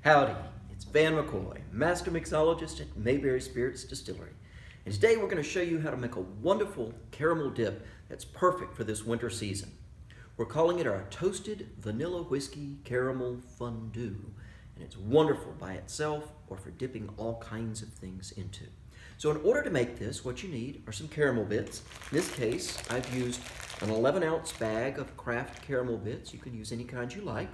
Howdy, it's Van McCoy, Master Mixologist at Mayberry Spirits Distillery. And today we're going to show you how to make a wonderful caramel dip that's perfect for this winter season. We're calling it our Toasted Vanilla Whiskey Caramel Fondue. And it's wonderful by itself or for dipping all kinds of things into. So in order to make this, what you need are some caramel bits. In this case, I've used an 11-ounce bag of Kraft caramel bits. You can use any kind you like.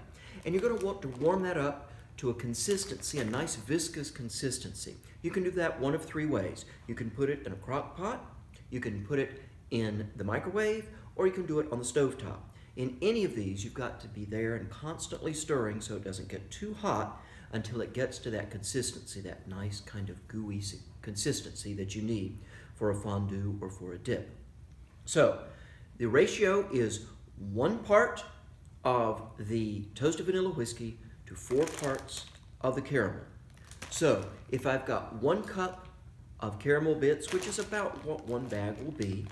And you're going to want to warm that up to a consistency, a nice viscous consistency. You can do that one of three ways. You can put it in a crock pot, you can put it in the microwave, or you can do it on the stovetop. In any of these, you've got to be there and constantly stirring so it doesn't get too hot until it gets to that consistency, that nice kind of gooey consistency that you need for a fondue or for a dip. So the ratio is 1 part of the toasted vanilla whiskey to 4 parts of the caramel. So if I've got 1 cup of caramel bits, which is about what 1 bag will be,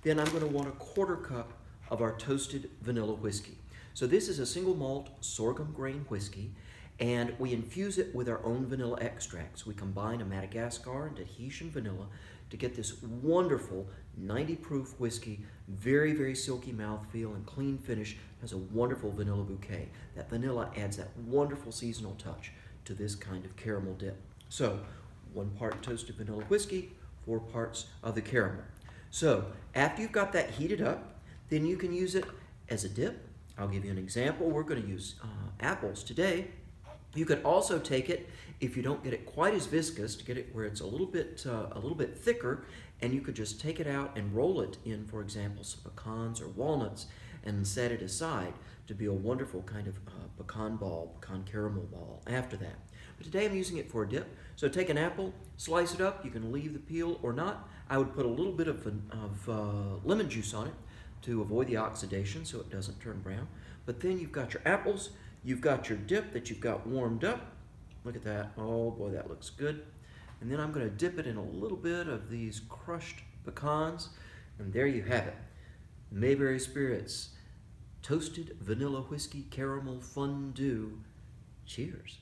then I'm going to want a 1/4 cup of our toasted vanilla whiskey. So this is a single malt sorghum grain whiskey, and we infuse it with our own vanilla extracts. We combine a Madagascar and Tahitian vanilla to get this wonderful 90 proof whiskey, very, very silky mouthfeel and clean finish, has a wonderful vanilla bouquet. That vanilla adds that wonderful seasonal touch to this kind of caramel dip. So 1 part toasted vanilla whiskey, 4 parts of the caramel. So after you've got that heated up, then you can use it as a dip. I'll give you an example. We're going to use apples today. You could also take it, if you don't get it quite as viscous, to get it where it's a little bit thicker, and you could just take it out and roll it in, for example, some pecans or walnuts, and set it aside to be a wonderful kind of pecan caramel ball after that. But today I'm using it for a dip. So take an apple, slice it up. You can leave the peel or not. I would put a little bit of lemon juice on it to avoid the oxidation so it doesn't turn brown. But then you've got your apples. You've got your dip that you've got warmed up. Look at that. Oh boy, that looks good. And then I'm going to dip it in a little bit of these crushed pecans. And there you have it. Mayberry Spirits Toasted Vanilla Whiskey Caramel Fondue. Cheers.